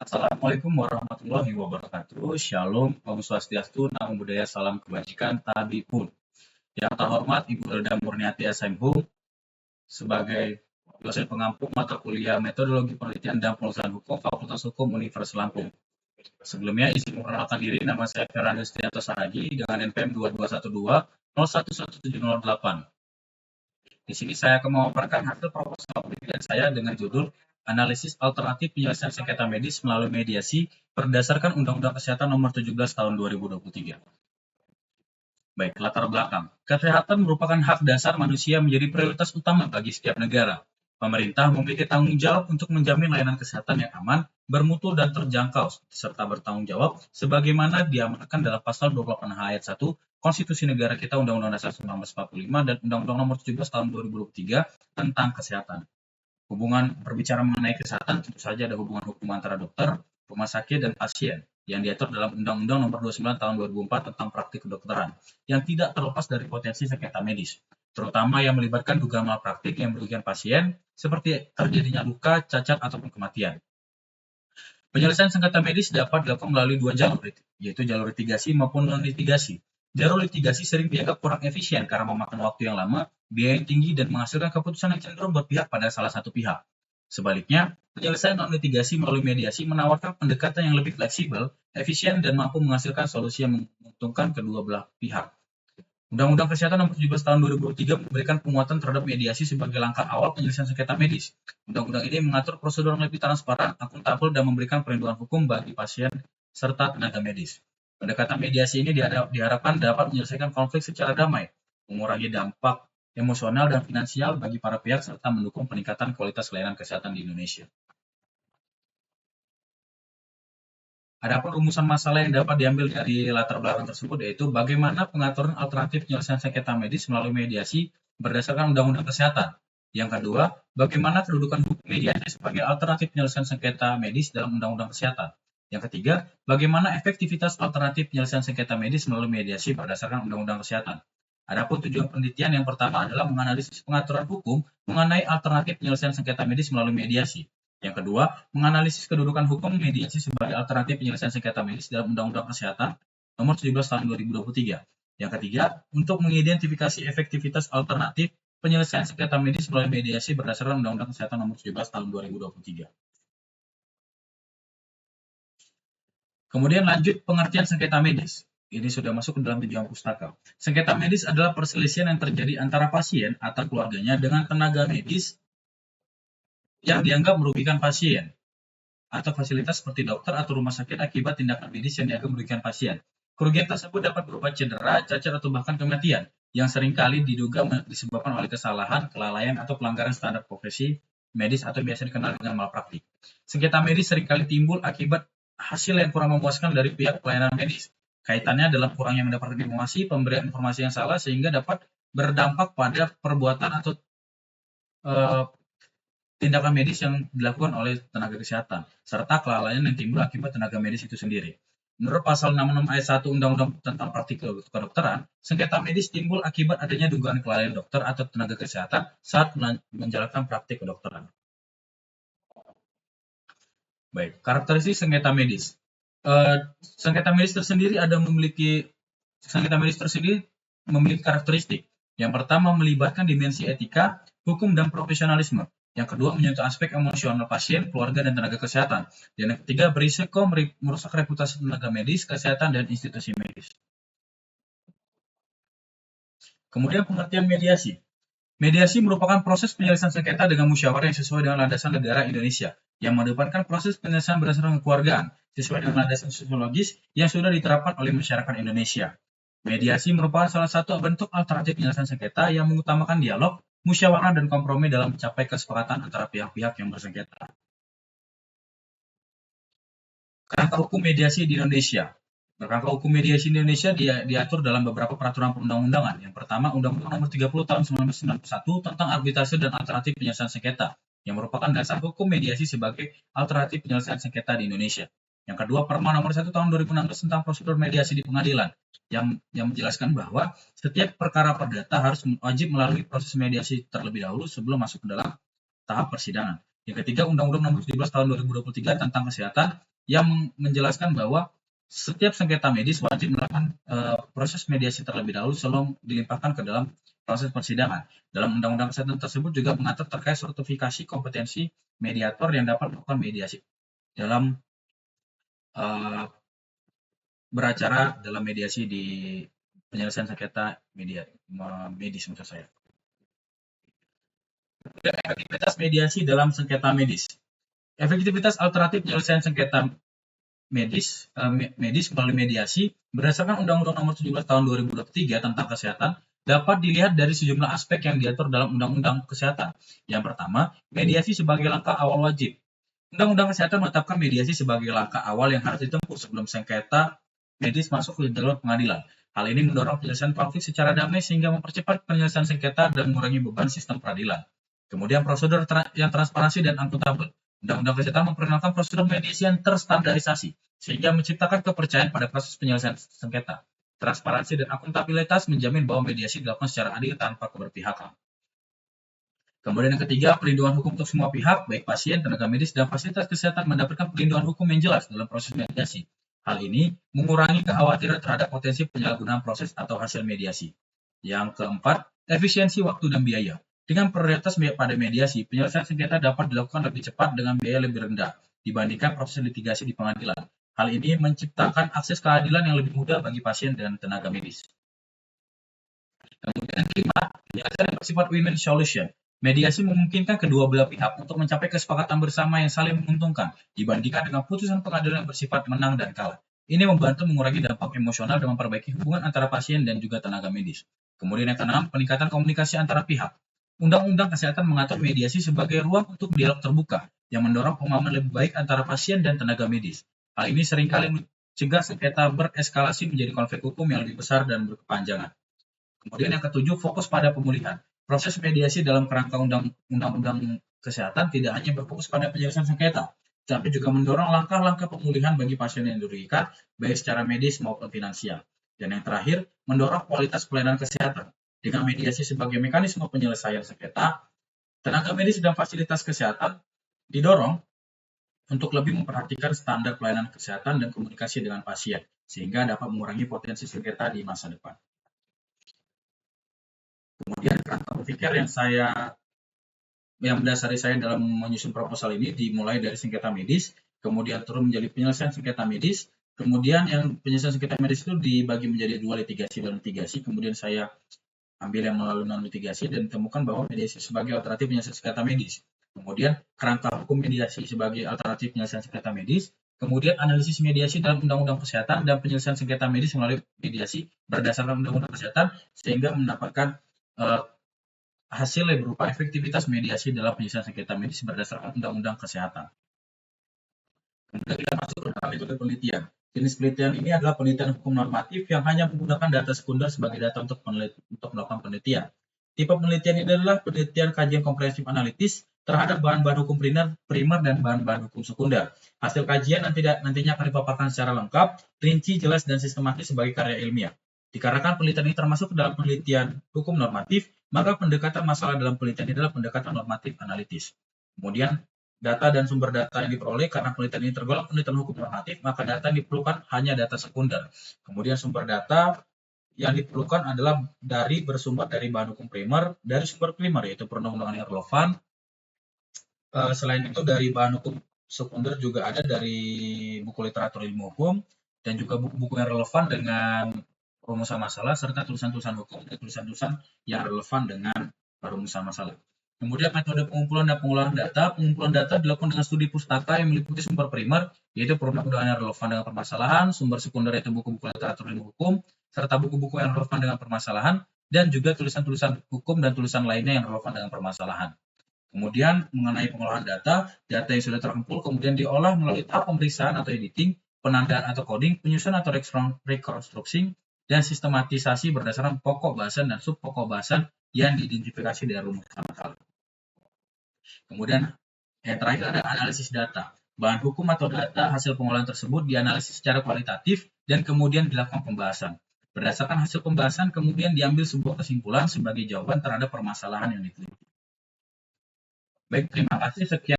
Assalamualaikum warahmatullahi wabarakatuh. Shalom, Om Swastiastu, Namo Buddhaya, Salam Kebajikan, Tabi Pun. Yang terhormat Ibu Elda Murniati SMHU sebagai dosen pengampu mata kuliah Metodologi Penelitian dan Penyelesaian Hukum Fakultas Hukum Universitas Lampung. Sebelumnya izin memperkenalkan diri, nama saya Fernando Stianto Saragi dengan NPM 2212 011708. Di sini saya akan memaparkan hasil proposal penelitian saya dengan judul Analisis Alternatif Penyelesaian Sengketa Medis melalui Mediasi berdasarkan Undang-Undang Kesehatan Nomor 17 Tahun 2023. Baik, latar belakang. Kesehatan merupakan hak dasar manusia menjadi prioritas utama bagi setiap negara. Pemerintah memiliki tanggung jawab untuk menjamin layanan kesehatan yang aman, bermutu dan terjangkau, serta bertanggung jawab sebagaimana diamanatkan dalam pasal 28H ayat 1 Konstitusi Negara kita Undang-Undang Dasar 1945 dan Undang-Undang Nomor 17 Tahun 2023 tentang kesehatan. Hubungan berbicara mengenai kesehatan tentu saja ada hubungan hukum antara dokter, rumah sakit, dan pasien yang diatur dalam Undang-Undang Nomor 29 Tahun 2004 tentang praktik kedokteran yang tidak terlepas dari potensi sengketa medis, terutama yang melibatkan dugaan malpraktik yang merugikan pasien seperti terjadinya luka, cacat, ataupun kematian. Penyelesaian sengketa medis dapat dilakukan melalui dua jalur, yaitu jalur litigasi maupun non-litigasi. Jalur litigasi sering dianggap kurang efisien karena memakan waktu yang lama, biaya yang tinggi, dan menghasilkan keputusan yang cenderung berpihak pada salah satu pihak. Sebaliknya, penyelesaian non-litigasi melalui mediasi menawarkan pendekatan yang lebih fleksibel, efisien, dan mampu menghasilkan solusi yang menguntungkan kedua belah pihak. Undang-Undang Kesehatan Nomor 17 Tahun 2003 memberikan penguatan terhadap mediasi sebagai langkah awal penyelesaian sengketa medis. Undang-undang ini mengatur prosedur yang lebih transparan, akuntabel, dan memberikan perlindungan hukum bagi pasien serta tenaga medis. Pendekatan mediasi ini diharapkan dapat menyelesaikan konflik secara damai, mengurangi dampak emosional dan finansial bagi para pihak, serta mendukung peningkatan kualitas layanan kesehatan di Indonesia. Adapun rumusan masalah yang dapat diambil dari latar belakang tersebut yaitu bagaimana pengaturan alternatif penyelesaian sengketa medis melalui mediasi berdasarkan Undang-Undang Kesehatan. Yang kedua, bagaimana kedudukan hukum mediasi sebagai alternatif penyelesaian sengketa medis dalam Undang-Undang Kesehatan. Yang ketiga, bagaimana efektivitas alternatif penyelesaian sengketa medis melalui mediasi berdasarkan Undang-Undang Kesehatan. Adapun tujuan penelitian yang pertama adalah menganalisis pengaturan hukum mengenai alternatif penyelesaian sengketa medis melalui mediasi. Yang kedua, menganalisis kedudukan hukum mediasi sebagai alternatif penyelesaian sengketa medis dalam Undang-Undang Kesehatan Nomor 17 Tahun 2023. Yang ketiga, untuk mengidentifikasi efektivitas alternatif penyelesaian sengketa medis melalui mediasi berdasarkan Undang-Undang Kesehatan Nomor 17 Tahun 2023. Kemudian lanjut pengertian sengketa medis. Ini sudah masuk ke dalam tujuan pustaka. Sengketa medis adalah perselisihan yang terjadi antara pasien atau keluarganya dengan tenaga medis yang dianggap merugikan pasien atau fasilitas seperti dokter atau rumah sakit akibat tindakan medis yang dianggap merugikan pasien. Kerugian tersebut dapat berupa cedera, cacat, atau bahkan kematian yang seringkali diduga disebabkan oleh kesalahan, kelalaian, atau pelanggaran standar profesi medis atau biasa dikenal dengan malpraktik. Sengketa medis seringkali timbul akibat hasil yang kurang memuaskan dari pihak pelayanan medis. Kaitannya dalam kurangnya mendapatkan informasi, pemberian informasi yang salah sehingga dapat berdampak pada perbuatan atau tindakan medis yang dilakukan oleh tenaga kesehatan, serta kelalaian yang timbul akibat tenaga medis itu sendiri. Menurut pasal 66 ayat 1 Undang-Undang tentang praktik kedokteran, sengketa medis timbul akibat adanya dugaan kelalaian dokter atau tenaga kesehatan saat menjalankan praktik kedokteran. Baik, karakteristik sengketa medis. Sengketa medis tersendiri memiliki karakteristik. Yang pertama, melibatkan dimensi etika, hukum, dan profesionalisme. Yang kedua, menyentuh aspek emosional pasien, keluarga, dan tenaga kesehatan. Dan yang ketiga, berisiko merusak reputasi tenaga medis, kesehatan, dan institusi medis. Kemudian pengertian mediasi. Mediasi merupakan proses penyelesaian sengketa dengan musyawarah yang sesuai dengan landasan negara Indonesia, yang mengedepankan proses penyelesaian berdasarkan kekeluargaan, sesuai dengan landasan sosiologis yang sudah diterapkan oleh masyarakat Indonesia. Mediasi merupakan salah satu bentuk alternatif penyelesaian sengketa yang mengutamakan dialog, musyawarah, dan kompromi dalam mencapai kesepakatan antara pihak-pihak yang bersengketa. Kerangka hukum mediasi di Indonesia. Kerangka hukum mediasi di Indonesia diatur dalam beberapa peraturan perundang-undangan. Yang pertama, Undang-Undang Nomor 30 Tahun 1991 tentang arbitrase dan alternatif penyelesaian sengketa, yang merupakan dasar hukum mediasi sebagai alternatif penyelesaian sengketa di Indonesia. Yang kedua, Perma Nomor 1 Tahun 2016 tentang prosedur mediasi di pengadilan, yang menjelaskan bahwa setiap perkara perdata harus wajib melalui proses mediasi terlebih dahulu sebelum masuk ke dalam tahap persidangan. Yang ketiga, Undang-Undang Nomor 17 Tahun 2023 tentang kesehatan, yang menjelaskan bahwa setiap sengketa medis wajib melakukan proses mediasi terlebih dahulu sebelum dilimpahkan ke dalam proses persidangan. Dalam Undang-Undang Kesehatan tersebut juga mengatur terkait sertifikasi kompetensi mediator yang dapat melakukan mediasi dalam beracara dalam mediasi di penyelesaian sengketa medis maksud saya. Efektivitas mediasi dalam sengketa medis. Efektivitas alternatif penyelesaian sengketa medis melalui mediasi berdasarkan Undang-Undang Nomor 17 Tahun 2023 tentang Kesehatan dapat dilihat dari sejumlah aspek yang diatur dalam Undang-Undang Kesehatan. Yang pertama, mediasi sebagai langkah awal wajib. Undang-Undang Kesehatan menetapkan mediasi sebagai langkah awal yang harus ditempuh sebelum sengketa medis masuk ke jalur pengadilan. Hal ini mendorong penyelesaian konflik secara damai sehingga mempercepat penyelesaian sengketa dan mengurangi beban sistem peradilan. Kemudian prosedur yang transparansi dan akuntabel. Undang-Undang Kesehatan memperkenalkan prosedur mediasi yang terstandarisasi sehingga menciptakan kepercayaan pada proses penyelesaian sengketa. Transparansi dan akuntabilitas menjamin bahwa mediasi dilakukan secara adil tanpa keberpihakan. Kemudian yang ketiga, perlindungan hukum untuk semua pihak, baik pasien, tenaga medis, dan fasilitas kesehatan mendapatkan perlindungan hukum yang jelas dalam proses mediasi. Hal ini mengurangi kekhawatiran terhadap potensi penyalahgunaan proses atau hasil mediasi. Yang keempat, efisiensi waktu dan biaya. Dengan prioritas pada mediasi, penyelesaian sengketa dapat dilakukan lebih cepat dengan biaya lebih rendah dibandingkan proses litigasi di pengadilan. Hal ini menciptakan akses keadilan yang lebih mudah bagi pasien dan tenaga medis. Kemudian kelima, penyelesaian yang bersifat win-win solution. Mediasi memungkinkan kedua belah pihak untuk mencapai kesepakatan bersama yang saling menguntungkan dibandingkan dengan putusan pengadilan yang bersifat menang dan kalah. Ini membantu mengurangi dampak emosional dan memperbaiki hubungan antara pasien dan juga tenaga medis. Kemudian yang keenam, peningkatan komunikasi antara pihak. Undang-Undang Kesehatan mengatur mediasi sebagai ruang untuk dialog terbuka yang mendorong pemahaman lebih baik antara pasien dan tenaga medis. Hal ini seringkali mencegah sengketa bereskalasi menjadi konflik hukum yang lebih besar dan berkepanjangan. Kemudian yang ketujuh, fokus pada pemulihan. Proses mediasi dalam kerangka Undang-Undang Kesehatan tidak hanya berfokus pada penyelesaian sengketa, tapi juga mendorong langkah-langkah pemulihan bagi pasien yang dirugikan, baik secara medis maupun finansial. Dan yang terakhir, mendorong kualitas pelayanan kesehatan. Dengan mediasi sebagai mekanisme penyelesaian sengketa, tenaga medis dan fasilitas kesehatan didorong untuk lebih memperhatikan standar pelayanan kesehatan dan komunikasi dengan pasien, sehingga dapat mengurangi potensi sengketa di masa depan. Kemudian kerangka berpikir yang mendasari saya dalam menyusun proposal ini dimulai dari sengketa medis, kemudian turun menjadi penyelesaian sengketa medis, kemudian yang penyelesaian sengketa medis itu dibagi menjadi dua, litigasi dan mitigasi, kemudian saya ambil yang melalui non mitigasi dan ditemukan bahwa mediasi sebagai alternatif penyelesaian sengketa medis. Kemudian kerangka hukum mediasi sebagai alternatif penyelesaian sengketa medis, kemudian analisis mediasi dalam Undang-Undang Kesehatan dan penyelesaian sengketa medis melalui mediasi berdasarkan Undang-Undang Kesehatan sehingga mendapatkan hasil yang berupa efektivitas mediasi dalam penyelesaian sengketa medis berdasarkan Undang-Undang Kesehatan. Kemudian kita masuk ke dalam metode penelitian. Jenis penelitian ini adalah penelitian hukum normatif yang hanya menggunakan data sekunder sebagai data untuk melakukan penelitian. Tipe penelitian ini adalah penelitian kajian komprehensif analitis terhadap bahan-bahan hukum primer dan bahan-bahan hukum sekunder. Hasil kajian nantinya akan dipaparkan secara lengkap, rinci, jelas, dan sistematis sebagai karya ilmiah. Dikarenakan penelitian ini termasuk dalam penelitian hukum normatif, maka pendekatan masalah dalam penelitian ini adalah pendekatan normatif analitis. Kemudian, data dan sumber data yang diperoleh karena penelitian ini tergolong penelitian hukum normatif, maka data yang diperlukan hanya data sekunder. Kemudian sumber data yang diperlukan adalah bersumber dari bahan hukum primer, dari sumber primer yaitu perundang-undangan yang relevan. Selain itu dari bahan hukum sekunder juga ada dari buku literatur ilmu hukum dan juga buku-buku yang relevan dengan rumusan masalah serta tulisan-tulisan hukum dan tulisan-tulisan yang relevan dengan rumusan masalah. Kemudian metode pengumpulan dan pengolahan data. Pengumpulan data dilakukan dengan studi pustaka yang meliputi sumber primer, yaitu perundang-undangan yang relevan dengan permasalahan, sumber sekunder yaitu buku-buku literatur ilmu hukum, serta buku-buku yang relevan dengan permasalahan, dan juga tulisan-tulisan hukum dan tulisan lainnya yang relevan dengan permasalahan. Kemudian mengenai pengolahan data yang sudah terkumpul kemudian diolah melalui tahap pemeriksaan atau editing, penandaan atau coding, penyusunan atau rekonstruksi, dan sistematisasi berdasarkan pokok bahasan dan subpokok bahasan yang diidentifikasi dari rumusan masalah. Kemudian yang terakhir ada analisis data. Bahan hukum atau data hasil pengolahan tersebut dianalisis secara kualitatif dan kemudian dilakukan pembahasan. Berdasarkan hasil pembahasan kemudian diambil sebuah kesimpulan sebagai jawaban terhadap permasalahan yang diteliti. Baik, terima kasih. Sekian